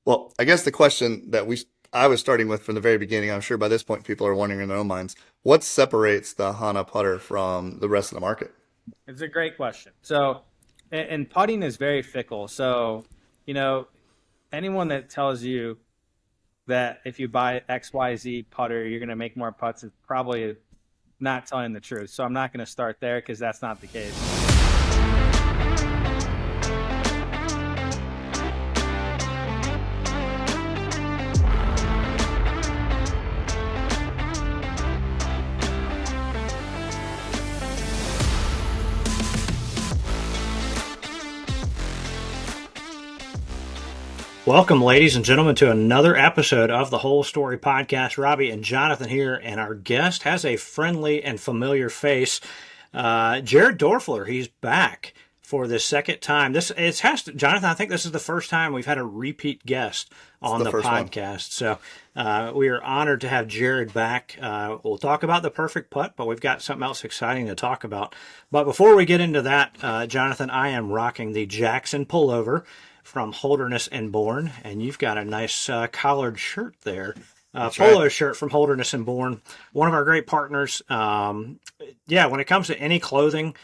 Well, I guess the question that I was starting with from the very beginning, I'm sure by this point people are wondering in their own minds, what separates the Hana putter from the rest of the market? It's a great question. And putting is very fickle. You know, anyone that tells you that if you buy XYZ putter, you're going to make more putts is probably not telling the truth. So I'm not going to start there because that's not the case. Welcome, ladies and gentlemen, to another episode of the Whole Story Podcast. Robbie and Jonathan here, and our guest has a friendly and familiar face. Jared Doerfler, he's back for the second time. Jonathan, I think this is the first time we've had a repeat guest It's on the the first one. podcast. So we are honored to have Jared back. We'll talk about the perfect putt, but we've got something else exciting to talk about. But before we get into that, Jonathan, I am rocking the Jackson pullover from Holderness and Bourne, and you've got a nice collared shirt there. That's right. Polo shirt from Holderness and Bourne, one of our great partners. Yeah, when it comes to any clothing,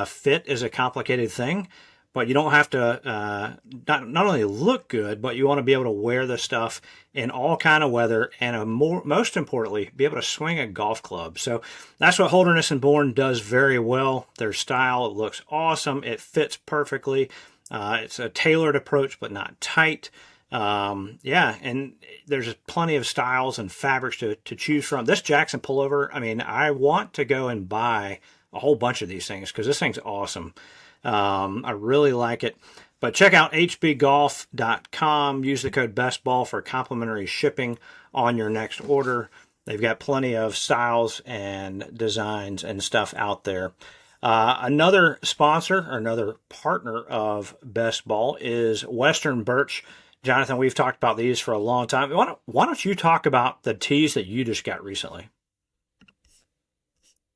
fit is a complicated thing, but you don't have to not only look good, but you want to be able to wear the stuff in all kind of weather, and most importantly, be able to swing a golf club. So that's what Holderness and Bourne does very well. Their style, it looks awesome. It fits perfectly. It's a tailored approach, but not tight. Yeah, and there's plenty of styles and fabrics to choose from. This Jackson pullover, I mean, I want to go and buy a whole bunch of these things because this thing's awesome. I really like it. But check out hbgolf.com. Use the code BESTBALL for complimentary shipping on your next order. They've got plenty of styles and designs and stuff out there. Another sponsor or another partner of Best Ball is Western Birch. Jonathan, we've talked about these for a long time. Why don't you talk about the tees that you just got recently?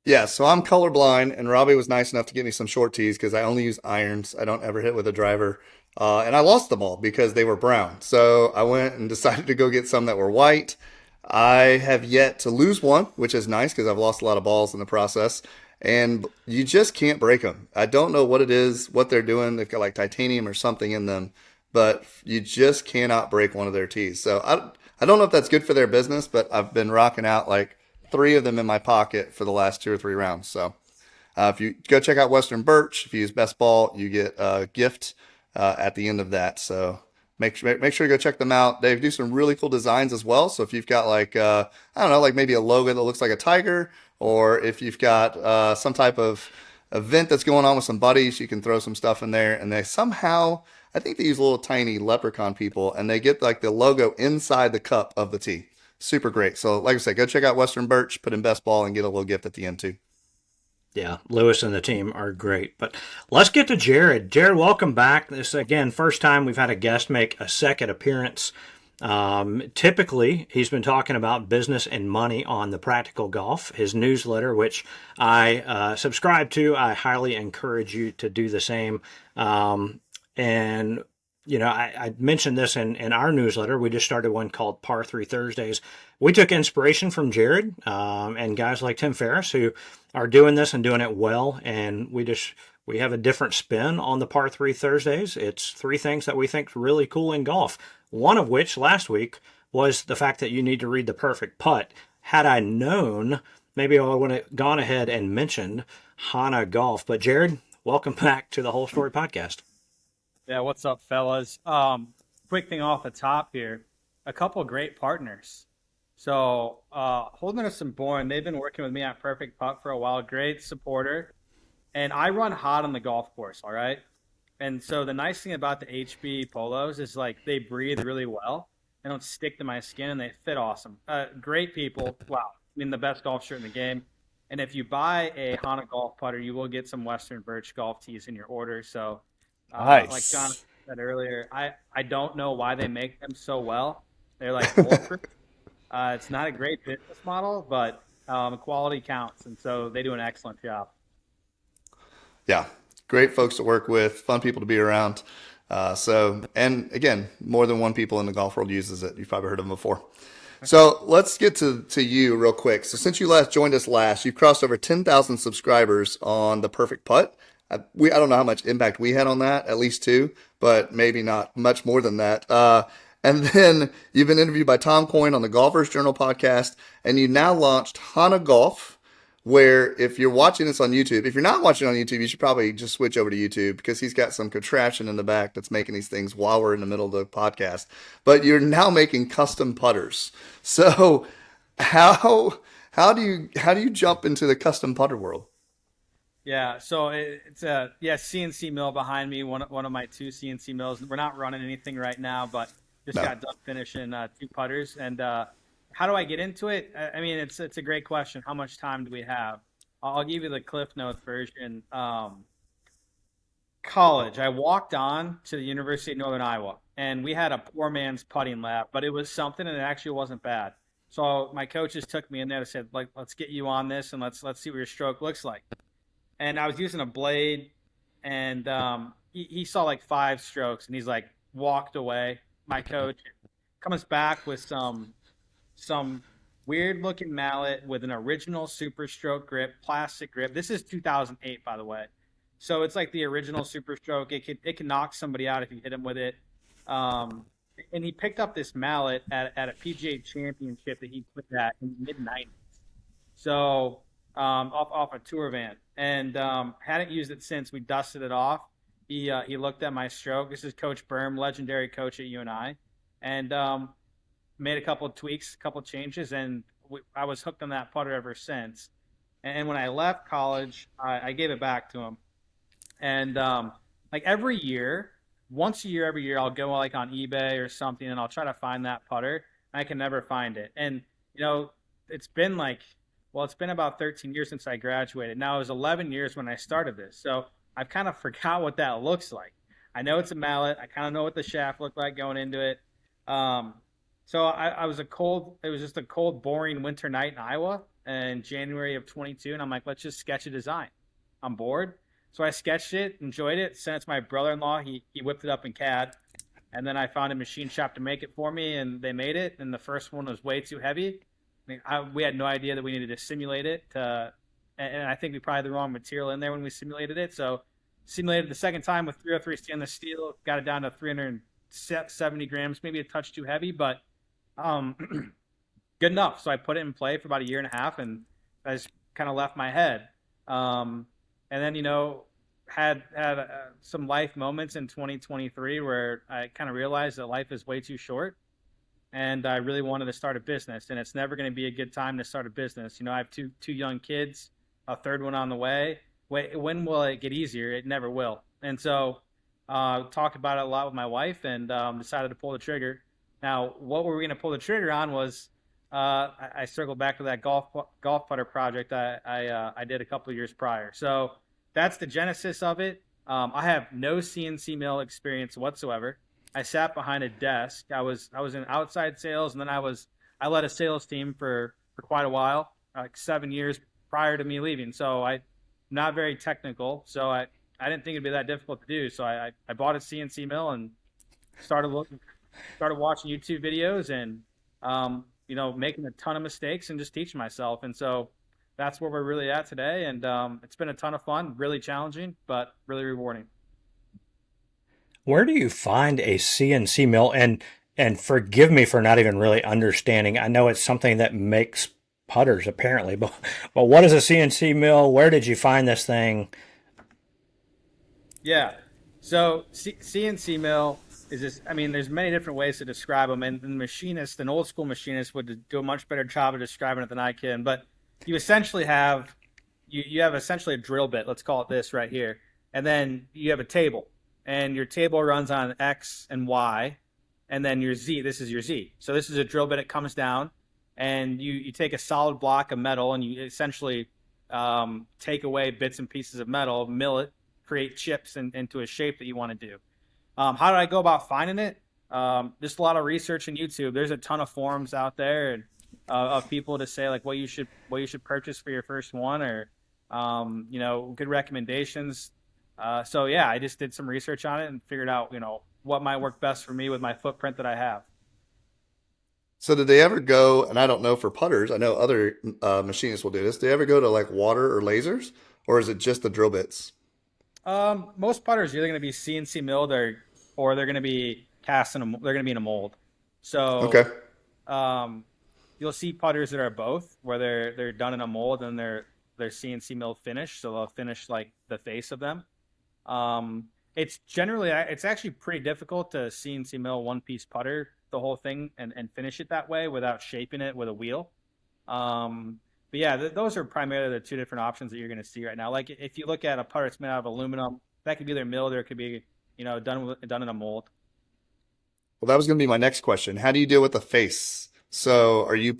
Yeah, so I'm colorblind, and Robbie was nice enough to get me some short tees because I only use irons. I don't ever hit with a driver. And I lost them all because they were brown. So I went and decided to go get some that were white. I have yet to lose one, which is nice because I've lost a lot of balls in the process. And you just can't break them. I don't know what it is, what they're doing. They've got like titanium or something in them, but you just cannot break one of their tees. I don't know if that's good for their business, but I've been rocking out like three of them in my pocket for the last two or three rounds. So if you go check out Western Birch, if you use Best Ball, you get a gift at the end of that. So make sure you go check them out. They do some really cool designs as well. So if you've got like I don't know, like maybe a logo that looks like a tiger, or if you've got some type of event that's going on with some buddies, you can throw some stuff in there. And they somehow, I think they use little tiny leprechaun people, and they get like the logo inside the cup of the tee. Super great. So like I said, go check out Western Birch, put in Best Ball, and get a little gift at the end too. Yeah, Lewis and the team are great. But let's get to Jared. Jared, welcome back. This again, first time we've had a guest make a second appearance. Typically, he's been talking about business and money on the Practical Golf, his newsletter, which I subscribe to. I highly encourage you to do the same. And I mentioned this in our newsletter. We just started one called Par 3 Thursdays. We took inspiration from Jared and guys like Tim Ferriss who are doing this and doing it well. And we have a different spin on the Par 3 Thursdays. It's three things that we think are really cool in golf. One of which last week was the fact that you need to read the perfect putt. Had I known, maybe I would have gone ahead and mentioned Hanna Golf. But Jared, welcome back to the Whole Story Podcast. Yeah, what's up, fellas? Quick thing off the top here. A couple of great partners. Holderness and Bourne, they've been working with me on Perfect Putt for a while. Great supporter. And I run hot on the golf course, all right? And so the nice thing about the HB polos is like they breathe really well. They don't stick to my skin and they fit awesome. Great people. Wow. I mean, the best golf shirt in the game. And if you buy a Hanna Golf putter, you will get some Western Birch golf tees in your order. Like John Nice. said earlier, I don't know why they make them so well. They're like foolproof. It's not a great business model, but quality counts. And so they do an excellent job. Yeah, great folks to work with, fun people to be around. And again, more than one people in the golf world uses it. You've probably heard of them before. So let's get to you real quick. So since you last joined us last, you've crossed over 10,000 subscribers on the Perfect Putt. I don't know how much impact we had on that, at least two, but maybe not much more than that. And then you've been interviewed by Tom Coyne on the Golfers Journal podcast, and you now launched Hanna Golf, where if you're watching this on YouTube, if you're not watching on YouTube, you should probably just switch over to YouTube because he's got some contraption in the back that's making these things while we're in the middle of the podcast. But you're now making custom putters. So how do you jump into the custom putter world? Yeah, so it's a CNC mill behind me. One of my two CNC mills. We're not running anything right now, but just No. got done finishing two putters. And how do I get into it? I mean, it's a great question. How much time do we have? I'll give you the Cliff Notes version. College, I walked on to the University of Northern Iowa, and we had a poor man's putting lab, but it was something, and it actually wasn't bad. So my coaches took me in there and said, like, let's get you on this, and let's see what your stroke looks like. And I was using a blade, and he saw like five strokes, and he's like walked away. My coach comes back with some weird looking mallet with an original Super Stroke grip, plastic grip. This is 2008, by the way. So it's like the original Super Stroke. It can knock somebody out if you hit him with it. Um, and he picked up this mallet at a PGA Championship that he put at in the mid '90s. So off a tour van, and hadn't used it since. We dusted it off. He looked at my stroke. This is Coach Berm, legendary coach at UNI, and made a couple of tweaks, a couple of changes, and I was hooked on that putter ever since. And when I left college, I gave it back to him. And like every year, once a year, every year, I'll go like on eBay or something, and I'll try to find that putter. I can never find it. And you know, it's been like, well, it's been about 13 years since I graduated. Now it was 11 years when I started this, so I've kind of forgot what that looks like. I know it's a mallet. I kind of know what the shaft looked like going into it. Um, so I was it was just a cold, boring winter night in Iowa in January of 22. And I'm like, let's just sketch a design. I'm bored. So I sketched it, enjoyed it, sent it to my brother-in-law. He whipped it up in CAD. And then I found a machine shop to make it for me, and they made it. And the first one was way too heavy. We had no idea that we needed to simulate it. And I think we probably had the wrong material in there when we simulated it. So simulated the second time with 303 stainless steel, got it down to 370 grams, maybe a touch too heavy, but good enough. So I put it in play for about a year and a half, and I just kind of left my head. And then, had some life moments in 2023 where I kind of realized that life is way too short, and I really wanted to start a business. And it's never going to be a good time to start a business. I have two young kids, a third one on the way. When will it get easier? It never will. And so talked about it a lot with my wife, and decided to pull the trigger. Now, what were we going to pull the trigger on was I circled back to that golf putter project I did a couple of years prior. So that's the genesis of it. I have no CNC mill experience whatsoever. I sat behind a desk. I was in outside sales, and then I led a sales team for quite a while, like 7 years prior to me leaving. So I'm not very technical. So I didn't think it'd be that difficult to do. So I bought a CNC mill and started watching YouTube videos, and making a ton of mistakes and just teaching myself. And so that's where we're really at today. And it's been a ton of fun, really challenging, but really rewarding. Where do you find a CNC mill? And forgive me for not even really understanding. I know it's something that makes putters apparently, but what is a CNC mill? Where did you find this thing? Yeah. So CNC mill is this. I mean, there's many different ways to describe them, and an old school machinist, would do a much better job of describing it than I can. But you essentially have you have essentially a drill bit. Let's call it this right here, and then you have a table, and your table runs on X and Y, and then your Z. This is your Z. So this is a drill bit. It comes down, and you take a solid block of metal, and you essentially take away bits and pieces of metal, mill it, create chips into a shape that you want to do. How did I go about finding it? Just a lot of research on YouTube. There's a ton of forums out there, and of people to say like what you should purchase for your first one, or good recommendations. So yeah, I just did some research on it and figured out, what might work best for me with my footprint that I have. So did they ever go, and I don't know for putters, I know other machinists will do this. Do they ever go to like water or lasers, or is it just the drill bits? Most putters are either going to be CNC milled or they're going to be cast they're going to be in a mold. Okay. So um, you'll see putters that are both, where they're done in a mold and they're CNC milled finish, so they'll finish like the face of them. It's actually pretty difficult to CNC mill one piece putter the whole thing and finish it that way without shaping it with a wheel. But yeah, those are primarily the two different options that you're going to see right now. Like if you look at a putter that's made out of aluminum, that could be either milled or it could be done in a mold. Well, that was going to be my next question. How do you deal with the face? So are you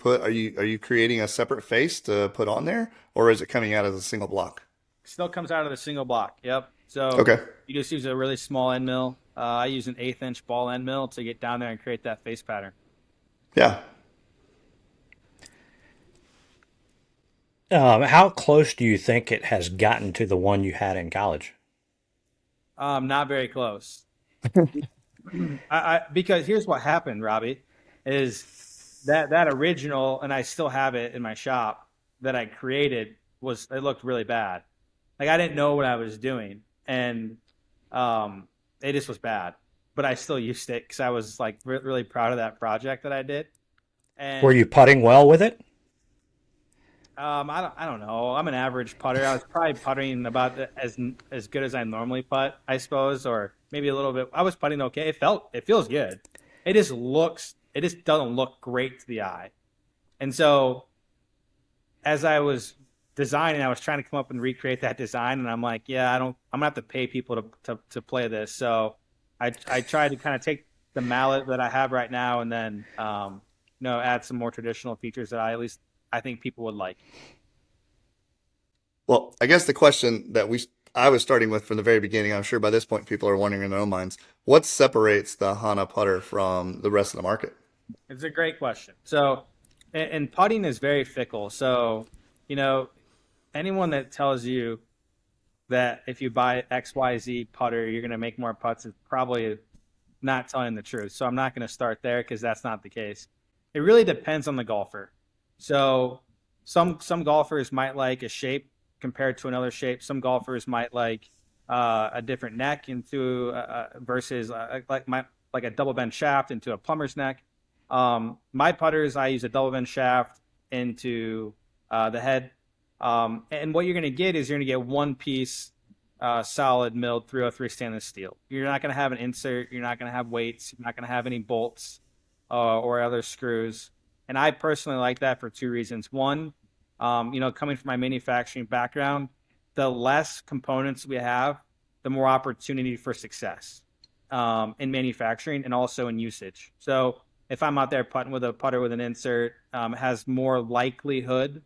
creating a separate face to put on there, or is it coming out as a single block? Still comes out of the single block. Yep. So Okay. you just use a really small end mill. I use an 1/8 inch ball end mill to get down there and create that face pattern. Yeah. How close do you think it has gotten to the one you had in college? Not very close. Because here's what happened, Robbie, is that original, and I still have it in my shop that I created it looked really bad. Like I didn't know what I was doing, and it just was bad. But I still used it because I was like really proud of that project that I did. Were And you putting well with it? I don't know. I'm an average putter. I was probably putting about as good as I normally putt, I suppose, or maybe a little bit. I was putting okay. It feels good. It just doesn't look great to the eye. And so as I was designing, I was trying to come up and recreate that design, and I'm like, yeah, I'm gonna have to pay people to play this. So I tried to kind of take the mallet that I have right now, and then add some more traditional features that I think people would like. Well, I guess the question that I was starting with from the very beginning, I'm sure by this point people are wondering in their own minds, what separates the Hana putter from the rest of the market? It's a great question. So, and putting is very fickle. So, you know, anyone that tells you that if you buy XYZ putter, you're going to make more putts is probably not telling the truth. So I'm not going to start there because that's not the case. It really depends on the golfer. So some golfers might like a shape compared to another shape. Some golfers might like a different neck into versus like a double bend shaft into a plumber's neck. My putters, I use a double bend shaft into the head. And what you're going to get is you're going to get one piece solid milled 303 stainless steel. You're not going to have an insert. You're not going to have weights. You're not going to have any bolts or other screws. And I personally like that for two reasons. One, coming from my manufacturing background, the less components we have, the more opportunity for success in manufacturing and also in usage. So if I'm out there putting with a putter with an insert, it has more likelihood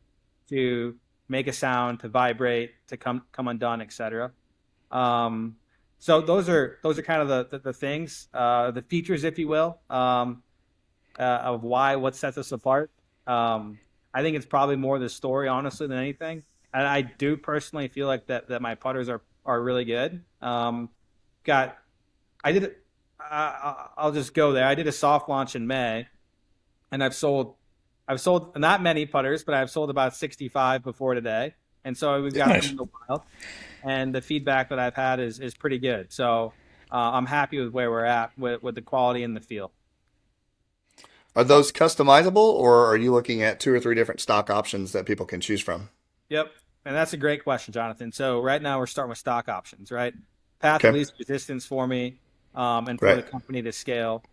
to make a sound, to vibrate, to come undone, etc. So those are kind of the things, the features, if you will, of what sets us apart. I think it's probably more the story, honestly, than anything. And I do personally feel like that my putters are really good. I did. I'll just go there. I did a soft launch in May, and I've sold not many putters, but I've sold about 65 before today. And so we've got them Nice. in the wild, and the feedback that I've had is pretty good. So I'm happy with where we're at with the quality and the feel. Are those customizable, or are you looking at two or three different stock options that people can choose from? Yep. And that's a great question, Jonathan. So right now we're starting with stock options, right? Path of Okay. least resistance for me, and for the Right. company to scale.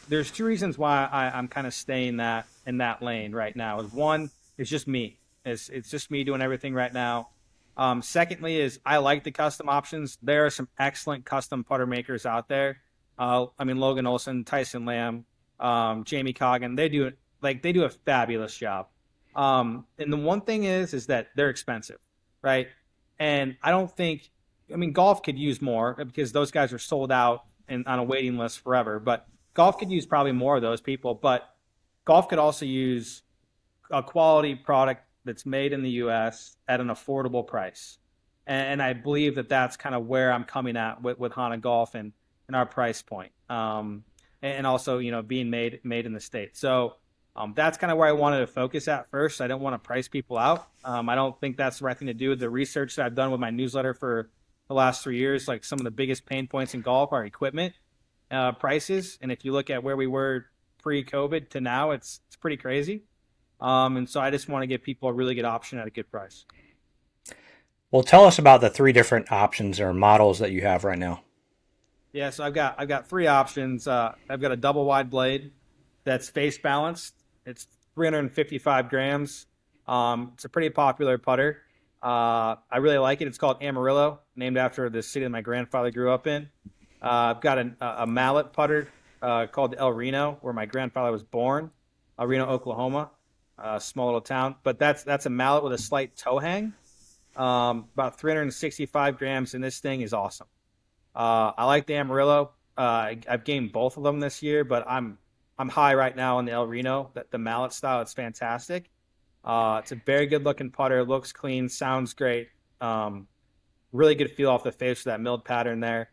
There's two reasons why I'm kind of staying in that lane right now. One is just me. It's just me doing everything right now. Secondly is I like the custom options. There are some excellent custom putter makers out there. Logan Olson, Tyson Lamb, Jamie Coggin. They do a fabulous job. And the one thing is that they're expensive, right? And I don't think, golf could use more because those guys are sold out and on a waiting list forever. But golf could use probably more of those people. But golf could also use a quality product that's made in the U.S. at an affordable price. and I believe that that's kind of where I'm coming at with Hanna Golf and our price point, and also being made in the state. So that's kind of where I wanted to focus at first. I don't want to price people out. I don't think that's the right thing to do. The research that I've done with my newsletter for the last 3 years, like some of the biggest pain points in golf are equipment prices, and if you look at where we were pre-COVID to now, it's pretty crazy. And so I just want to give people a really good option at a good price. Well, tell us about the three different options or models that you have right now. Yeah, so I've got three options. I've got a double wide blade that's face balanced. It's 355 grams. It's a pretty popular putter. I really like it. It's called Amarillo, named after the city that my grandfather grew up in. I've got a mallet putter called El Reno, where my grandfather was born, El Reno, Oklahoma, a small little town. But that's a mallet with a slight toe hang, about 365 grams, and this thing is awesome. I like the Amarillo. I've gained both of them this year, but I'm high right now on the El Reno, the mallet style. It's fantastic. It's a very good looking putter. Looks clean, sounds great. Really good feel off the face with that milled pattern there.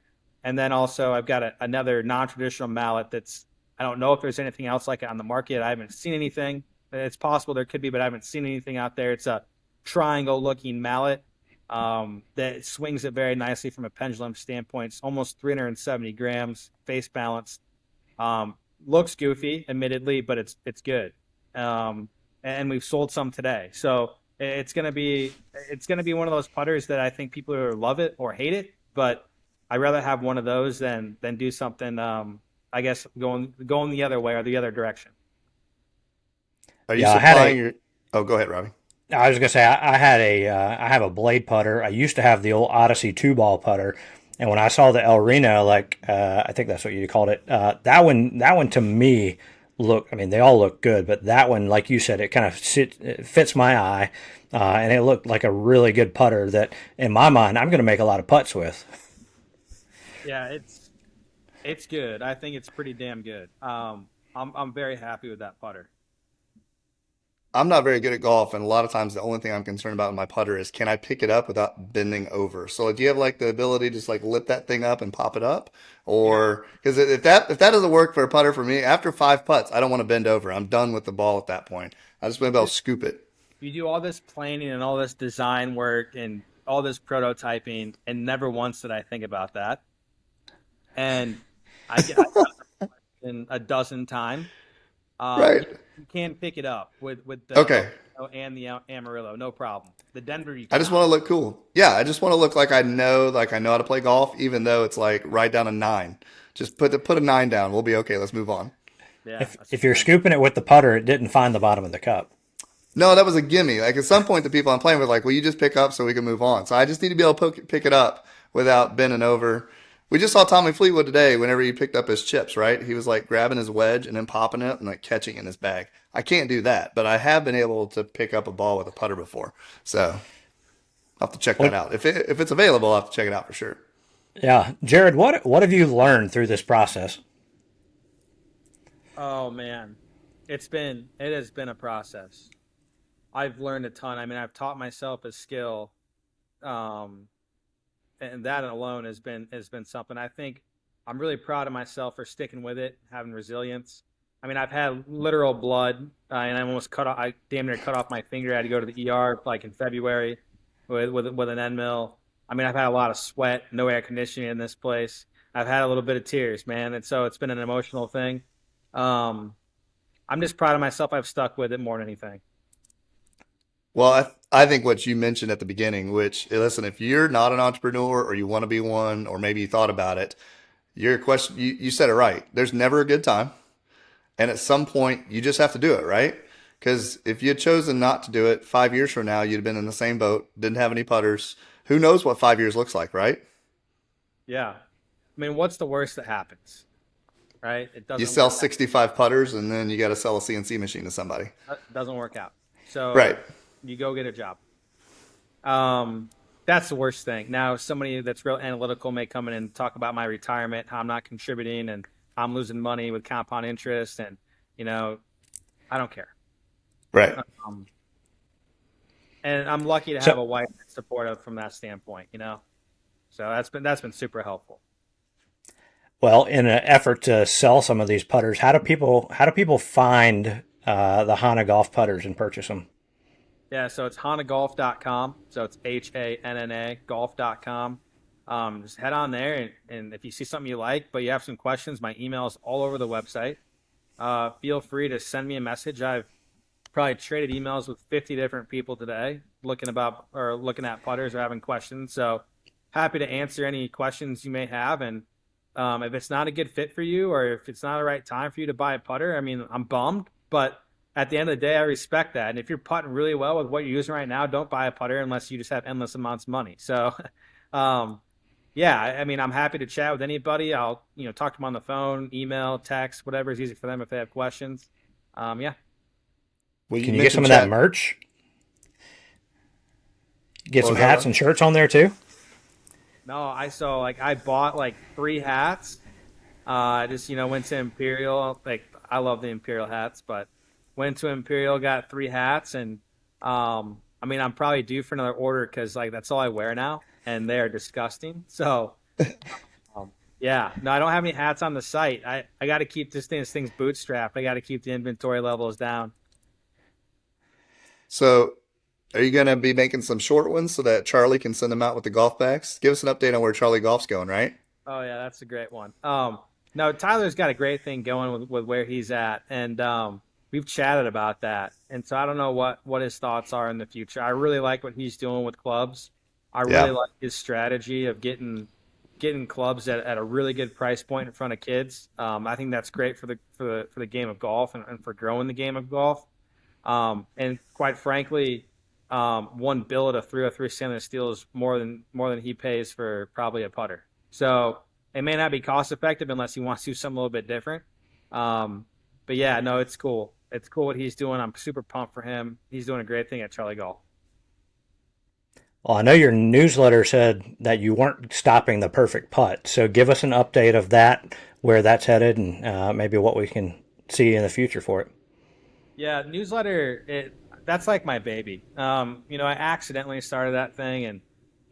And then also I've got another non-traditional mallet that's, I don't know if there's anything else like it on the market. I haven't seen anything. It's possible there could be, but I haven't seen anything out there. It's a triangle looking mallet that swings it very nicely from a pendulum standpoint. It's almost 370 grams, face balanced. Looks goofy, admittedly, but it's good. And we've sold some today. So it's gonna be one of those putters that I think people either love it or hate it. But I'd rather have one of those than do something. I guess going the other way or the other direction. Are you Yeah, supplying your? Oh, go ahead, Robbie. I was gonna say I have a blade putter. I used to have the old Odyssey two ball putter, and when I saw the El Reno, like I think that's what you called it, that one to me look. I mean, they all look good, but that one, like you said, it fits my eye, and it looked like a really good putter that, in my mind, I'm gonna make a lot of putts with. Yeah, it's good. I think it's pretty damn good. I'm very happy with that putter. I'm not very good at golf, and a lot of times the only thing I'm concerned about in my putter is can I pick it up without bending over? So, like, do you have like the ability to just like lift that thing up and pop it up, Yeah. or because if that doesn't work for a putter for me, after 5 putts, I don't want to bend over. I'm done with the ball at that point. I just want to be able to scoop it. You do all this planning and all this design work and all this prototyping, and never once did I think about that. And I got in a dozen times. Right. You can pick it up with the Okay. and the Amarillo, no problem. The Denver you I just cannot. want to look cool. Yeah, I just want to look like I know how to play golf, even though it's like right down a nine. Just put a nine down. We'll be okay. Let's move on. Yeah, If that's if the you're thing. scooping it with the putter, it didn't find the bottom of the cup. No, that was a gimme. Like at some point, the people I'm playing with, like, will you just pick up so we can move on? So I just need to be able to pick it up without bending over. We just saw Tommy Fleetwood today. Whenever he picked up his chips, right? He was like grabbing his wedge and then popping it and like catching it in his bag. I can't do that, but I have been able to pick up a ball with a putter before. So I'll have to check that What? out. If it's available, I'll have to check it out for sure. Yeah, Jared, what have you learned through this process? Oh man, it has been a process. I've learned a ton. I mean, I've taught myself a skill, um, and that alone has been something. I think I'm really proud of myself for sticking with it, having resilience. I mean, I've had literal blood, and I almost cut off. I damn near cut off my finger. I had to go to the ER like in February with an end mill. I mean, I've had a lot of sweat, no air conditioning in this place. I've had a little bit of tears, man, and so it's been an emotional thing. Um, I'm just proud of myself. I've stuck with it more than anything. Well, I think what you mentioned at the beginning, which, listen, if you're not an entrepreneur or you want to be one, or maybe you thought about it, your question, you said it right. There's never a good time. And at some point, you just have to do it, right? Because if you had chosen not to do it 5 years from now, you'd have been in the same boat, didn't have any putters. Who knows what 5 years looks like, right? Yeah. I mean, what's the worst that happens, right? It You doesn't sell work out. 65 putters and then you got to sell a CNC machine to somebody. It doesn't work out. So Right. you go get a job. That's the worst thing. Now, somebody that's real analytical may come in and talk about my retirement, how I'm not contributing, and I'm losing money with compound interest, and you know, I don't care. Right. Um, and I'm lucky to So, have a wife that's supportive from that standpoint. So that's been super helpful. well, in an effort to sell some of these putters, how do people find the Hanna Golf putters and purchase them? Yeah, so it's hannagolf.com. So it's HANNA golf.com. Just head on there, and if you see something you like, but you have some questions, my email is all over the website. Feel free to send me a message. I've probably traded emails with 50 different people today, looking at putters or having questions. So happy to answer any questions you may have. And if it's not a good fit for you, or if it's not the right time for you to buy a putter, I mean, I'm bummed, but at the end of the day, I respect that. And if you're putting really well with what you're using right now, don't buy a putter unless you just have endless amounts of money. So, um, yeah, I mean, I'm happy to chat with anybody. I'll, talk to them on the phone, email, text, whatever is easy for them if they have questions. Yeah. Well, you Can you get some mentioned of that chat. merch? Get What some was that, hats Rob? and shirts on there too. No, I bought like 3 hats. I just went to Imperial. Like I love the Imperial hats, but went to Imperial, got 3 hats, and I mean I'm probably due for another order because like that's all I wear now, and they are disgusting. So yeah, no, I don't have any hats on the site. I got to keep this thing's bootstrapped. I got to keep the inventory levels down. So, are you going to be making some short ones so that Charlie can send them out with the golf bags? Give us an update on where Charlie Golf's going, right? Oh yeah, that's a great one. No, Tyler's got a great thing going with where he's at, and we've chatted about that. And so I don't know what his thoughts are in the future. I really like what he's doing with clubs. I really Yeah. like his strategy of getting clubs at a really good price point in front of kids. I think that's great for the game of golf and for growing the game of golf. And quite frankly, one billet of 303 stainless steel is more than he pays for probably a putter. So it may not be cost effective unless he wants to do something a little bit different. Um, but yeah, no, it's cool. It's cool what he's doing. I'm super pumped for him. He's doing a great thing at Charlie Golf. Well, I know your newsletter said that you weren't stopping the perfect putt. So give us an update of that, where that's headed, and maybe what we can see in the future for it. Yeah, newsletter. That's like my baby. I accidentally started that thing, and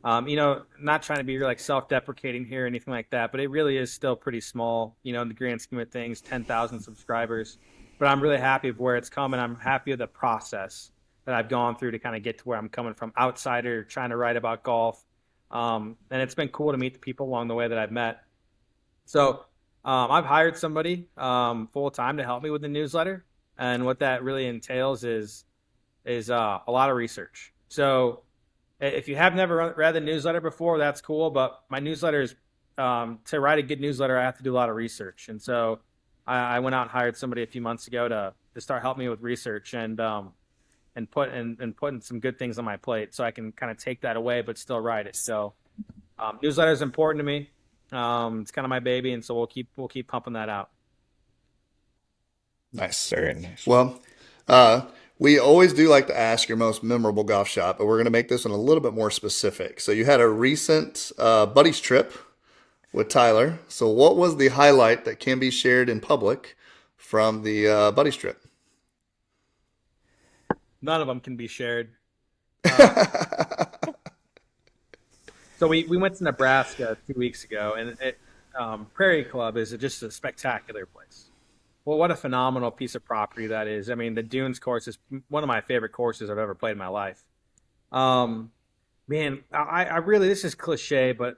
not trying to be like self-deprecating here or anything like that, but it really is still pretty small, in the grand scheme of things, 10,000 subscribers. But I'm really happy with where it's come, and I'm happy with the process that I've gone through to kind of get to where I'm coming from, outsider trying to write about golf. And it's been cool to meet the people along the way that I've met. So I've hired somebody full time to help me with the newsletter, and what that really entails is a lot of research. So if you have never read the newsletter before, that's cool. But my newsletter is to write a good newsletter, I have to do a lot of research, and so I went out and hired somebody a few months ago to start helping me with research and putting some good things on my plate, so I can kind of take that away but still write it. So newsletter is important to me. It's kind of my baby, and so we'll keep pumping that out. Nice. Very nice. Well, we always do like to ask your most memorable golf shot, but we're going to make this one a little bit more specific. So, you had a recent buddies trip with Tyler. So, what was the highlight that can be shared in public from the buddies trip? None of them can be shared. So we went to Nebraska 2 weeks ago, and Prairie Club is just a spectacular place. Well, what a phenomenal piece of property that is. I mean, the Dunes course is one of my favorite courses I've ever played in my life. Um, Man, I really, this is cliche, but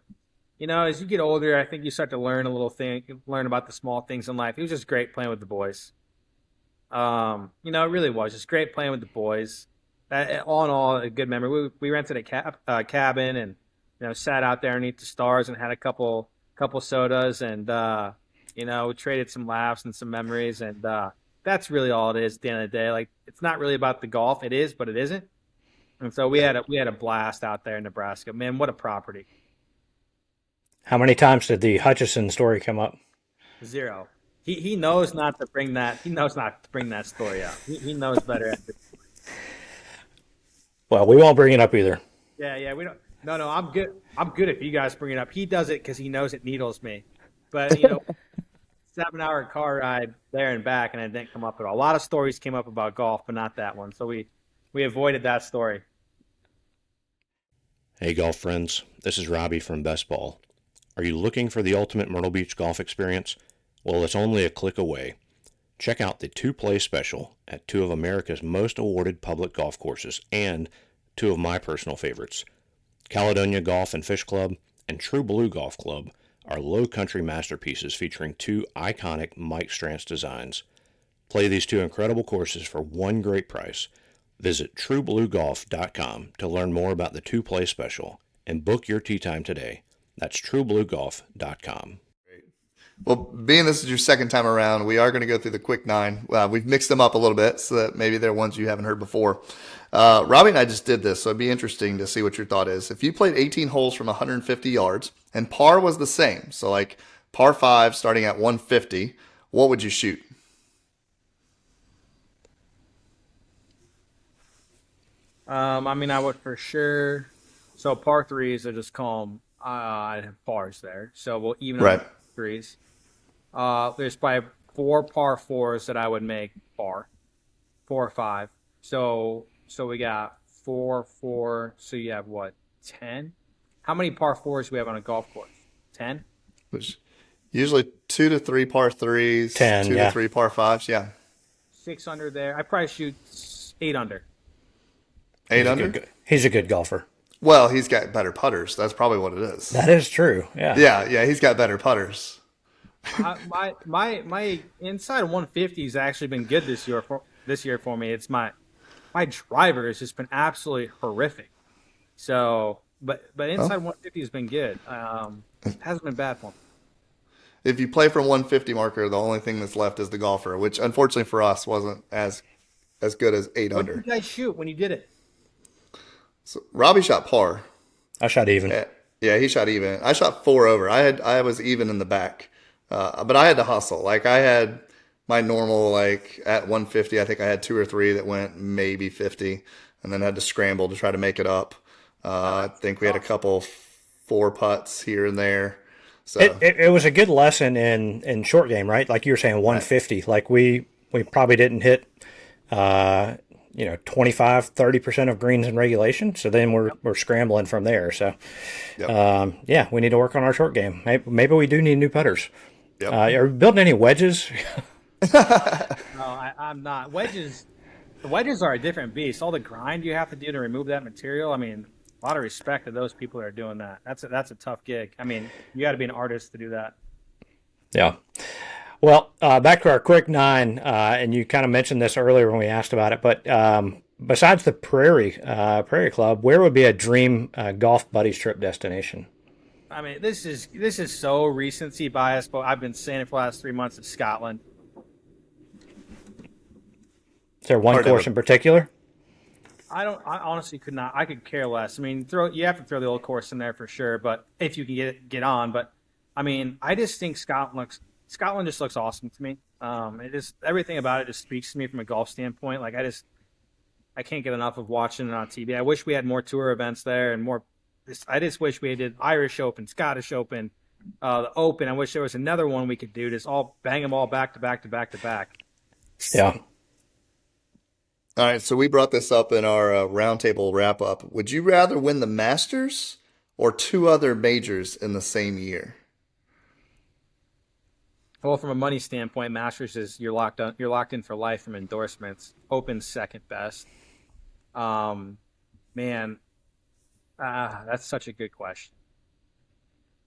as you get older, I think you start to learn about the small things in life. It was just great playing with the boys. It really was just great playing with the boys. All in all, a good memory. We rented a cabin and sat out there underneath the stars and had a couple sodas, and we traded some laughs and some memories, and that's really all it is at the end of the day. Like, it's not really about the golf. It is, but it isn't. And so we had a blast out there in Nebraska. Man, what a property. How many times did the Hutchison story come up? Zero. He knows not to bring that. He knows not to bring that story up. He knows better. Well, we won't bring it up either. Yeah, yeah. We don't. No, no. I'm good. I'm good if you guys bring it up. He does it because he knows it needles me. But 7-hour car ride there and back, and it didn't come up at all. A lot of stories came up about golf, but not that one. So we avoided that story. Hey golf friends, this is Robbie from Best Ball. Are you looking for the ultimate Myrtle Beach golf experience? Well, it's only a click away. Check out the 2-play special at 2 of America's most awarded public golf courses and 2 of my personal favorites. Caledonia Golf and Fish Club and True Blue Golf Club are low country masterpieces featuring 2 iconic Mike Strantz designs. Play these 2 incredible courses for one great price. Visit truebluegolf.com to learn more about the 2-play special and book your tee time today. That's truebluegolf.com. Well, being this is your second time around, we are going to go through the quick 9. We've mixed them up a little bit so that maybe they're ones you haven't heard before. Robbie and I just did this, so it'd be interesting to see what your thought is. If you played 18 holes from 150 yards and par was the same, so like par 5 starting at 150, what would you shoot? I would for sure. So par threes, I just call them. I have pars there, so we'll even Right. up threes. There's probably 4 par fours that I would make par, 4 or 5. So we got 4, 4. So you have what, 10? How many par fours do we have on a golf course? 10. Which usually 2 to 3 par 3s, 10, 2 yeah. to 3 par 5s, yeah. 6 under there. I probably shoot 8 under. 8 under? He's a good golfer. Well, he's got better putters. That's probably what it is. That is true. Yeah. Yeah, he's got better putters. My inside 150 has actually been good this year for me. It's my driver has just been absolutely horrific. So, but inside 150 has been good. Hasn't been bad for me. If you play from 150 marker, the only thing that's left is the golfer, which unfortunately for us wasn't as good as 8 What under. did you guys shoot when you did it? So Robbie shot par. I shot even. Yeah, he shot even. I shot 4 over. I was even in the back, but I had to hustle. Like I had my normal like at 150. I think I had 2 or 3 that went maybe 50, and then had to scramble to try to make it up. I think we had a couple 4 putts here and there. So It was a good lesson in short game, right? Like you were saying, 150. Right. Like we probably didn't hit, 25, 30% of greens in regulation. So then we're scrambling from there. So, Yep. we need to work on our short game. Maybe we do need new putters. Yep. Are we building any wedges? No, I'm not. Wedges. The wedges are a different beast. All the grind you have to do to remove that material. I mean, a lot of respect to those people that are doing that. That's a tough gig. I mean, you got to be an artist to do that. Yeah. Well, back to our quick 9, and you kind of mentioned this earlier when we asked about it, but besides the Prairie Club, where would be a dream golf buddies trip destination? I mean, this is so recency bias, but I've been saying it for the last 3 months of Scotland. Is there one course in particular? I honestly could not. I could care less. I mean, you have to throw the old course in there for sure, but if you can get on. But I mean, I just think Scotland just looks awesome to me. Everything about it just speaks to me from a golf standpoint. Like I can't get enough of watching it on TV. I wish we had more tour events there and more. I just wish we did Irish Open, Scottish Open, the Open. I wish there was another one we could do. Just all bang them all back to back to back to back. Yeah. All right, so we brought this up in our roundtable wrap up. Would you rather win the Masters or 2 other majors in the same year? Well, from a money standpoint, Masters is you're locked in for life from endorsements. Open's second best. Man, that's such a good question.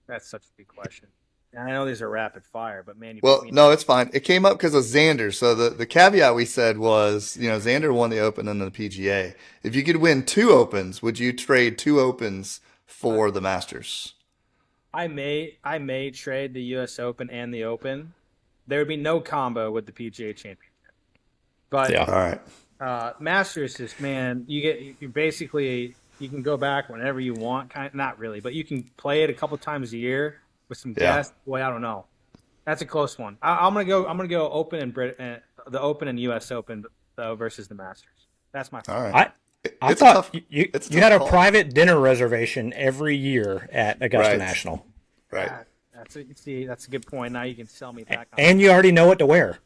That's such a good question. And I know these are rapid fire, but man, No, it's fine. It came up because of Xander. So the caveat we said was, Xander won the Open and the PGA. If you could win 2 Opens, would you trade 2 Opens for the Masters? I may trade the U.S. Open and the Open. There would be no combo with the PGA Championship. But Yeah. All right. Masters is, man, you can go back whenever you want. Not really, but you can play it a couple times a year with some guests. Boy, I don't know. That's a close one. I'm gonna go Open and the Open and U.S. Open versus the Masters. That's my favorite. All right. I It's a thought tough- you it's a you tough had a call. private dinner reservation every year at Augusta Right. National, Right. That's a good point. Now you can sell me back on and you already know what to wear.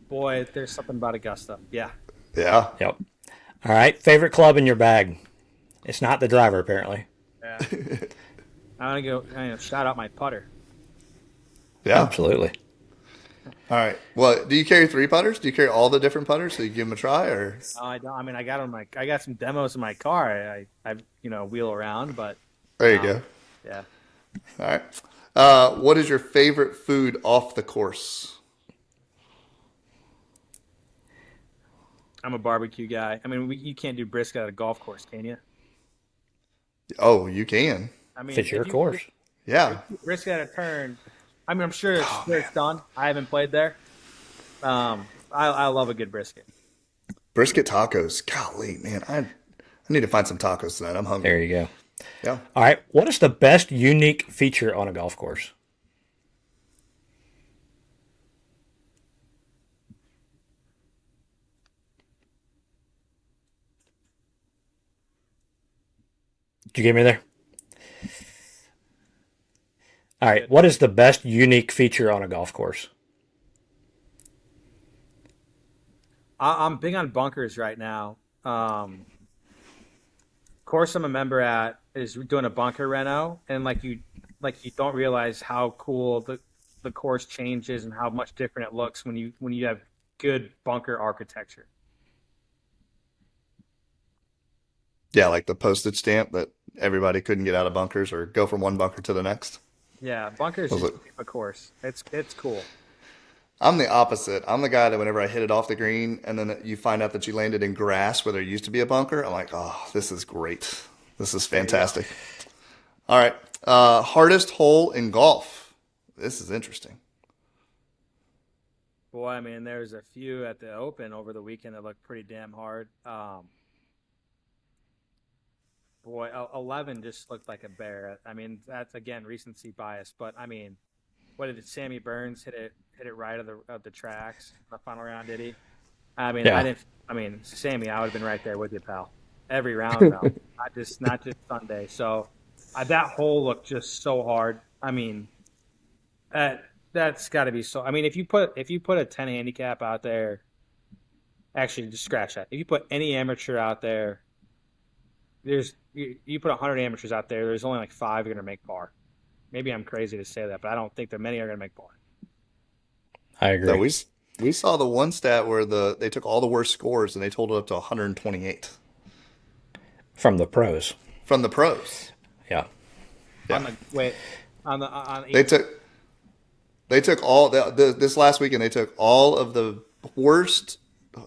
Boy, there's something about Augusta. Yeah. Yeah. Yep. All right. Favorite club in your bag? It's not the driver, apparently. Yeah. I'm gonna shout out my putter. Yeah. Absolutely. All right. Well, do you carry 3 putters? Do you carry all the different putters so you give them a try, or? No, I don't. I mean, I got some demos in my car. I wheel around, but There you go. yeah. All right. What is your favorite food off the course? I'm a barbecue guy. I mean, you can't do brisket at a golf course, can you? Oh, you can. I mean, If it's your if you course. Yeah. brisket at a turn, I mean, I'm sure it's done. I haven't played there. I love a good brisket. Brisket tacos. Golly, man. I need to find some tacos tonight. I'm hungry. There you go. Yeah. All right. What is the best unique feature on a golf course? Did you get me there? All right. What is the best unique feature on a golf course? I'm big on bunkers right now. Course I'm a member at is doing a bunker reno, and you don't realize how cool the course changes and how much different it looks when you have good bunker architecture. Yeah, like the postage stamp that everybody couldn't get out of bunkers or go from one bunker to the next. Yeah, bunkers Was just it? a course. It's cool. I'm the opposite. I'm the guy that whenever I hit it off the green and then you find out that you landed in grass where there used to be a bunker, I'm like, oh, this is great. This is fantastic. All right. Hardest hole in golf. This is interesting. Boy, I mean, there's a few at the Open over the weekend that looked pretty damn hard. Boy, 11 just looked like a bear. I mean, that's again recency bias, but I mean, what did Sammy Burns hit it right of the tracks the final round? Did he? I mean, Yeah. I didn't. I mean, Sammy, I would have been right there with you, pal. Every round, though, not just Sunday. So that hole looked just so hard. I mean, that's got to be so. I mean, if you put a 10 handicap out there, actually, just scratch that. If you put any amateur out there, you put 100 amateurs out there. There's only like 5 going to make par. Maybe I'm crazy to say that, but I don't think that many are going to make par. I agree. No, we saw the one stat where they took all the worst scores and they totaled up to 128 From the pros. from the pros. Yeah. Yeah. They took all this last weekend. They took all of the worst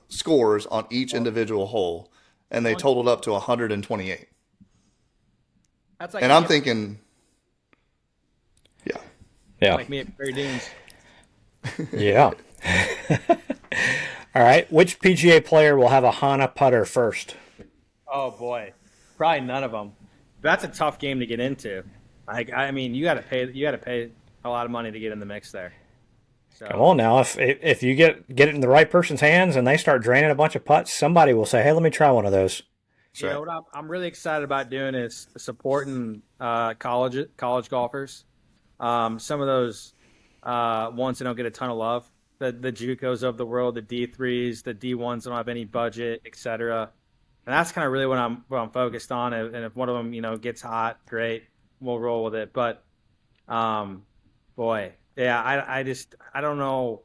scores on each individual hole, and they totaled up to 128. That's like And I'm thinking, yeah, Yeah. like me at Prairie Dunes. Yeah. All right. Which PGA player will have a Hanna putter first? Oh boy, probably none of them. That's a tough game to get into. I mean, you got to pay a lot of money to get in the mix there. So, Come on now. If you get it in the right person's hands and they start draining a bunch of putts, somebody will say, "Hey, let me try one of those." you know what I'm really excited about doing is supporting college golfers. Some of those ones that don't get a ton of love, the JUCOs of the world, the D3s, the D1s that don't have any budget, etc. And that's kind of really what I'm focused on. And if one of them, gets hot, great, we'll roll with it. But boy, yeah, I don't know.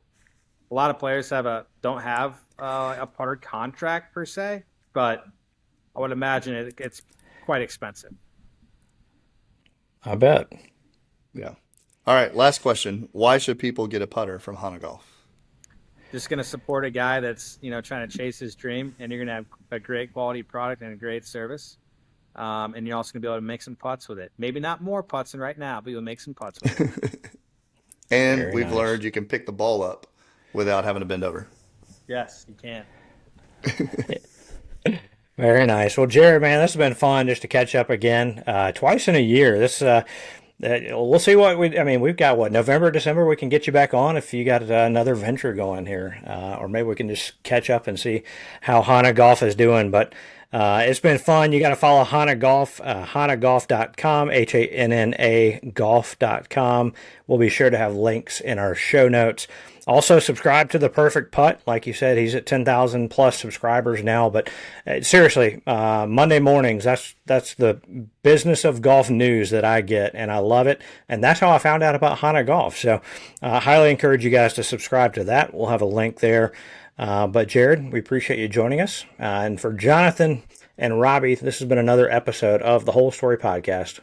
A lot of players don't have a putter contract per se, but I would imagine it's quite expensive. I bet. yeah. All right, last question: why should people get a putter from Hanna Golf? Just going to support a guy that's trying to chase his dream, and you're going to have a great quality product and a great service, and you're also going to be able to make some putts with it. Maybe not more putts than right now, but you'll make some putts with it. And Very we've nice. learned you can pick the ball up without having to bend over. Yes, you can. Very nice. Well, Jared, man, this has been fun just to catch up again. Twice in a year. We'll see we've got November, December, we can get you back on if you got another venture going here. Or maybe we can just catch up and see how Hanna Golf is doing. But It's been fun. You got to follow Hanna Golf, hannagolf.com, Hanna golf.com. We'll be sure to have links in our show notes. Also, subscribe to the Perfect Putt. Like you said, he's at 10,000 plus subscribers now. But seriously, Monday mornings, that's the business of golf news that I get, and I love it. And that's how I found out about Hanna Golf. So I highly encourage you guys to subscribe to that. We'll have a link there. But Jared, we appreciate you joining us. And for Jonathan and Robbie, this has been another episode of the Whole Story Podcast.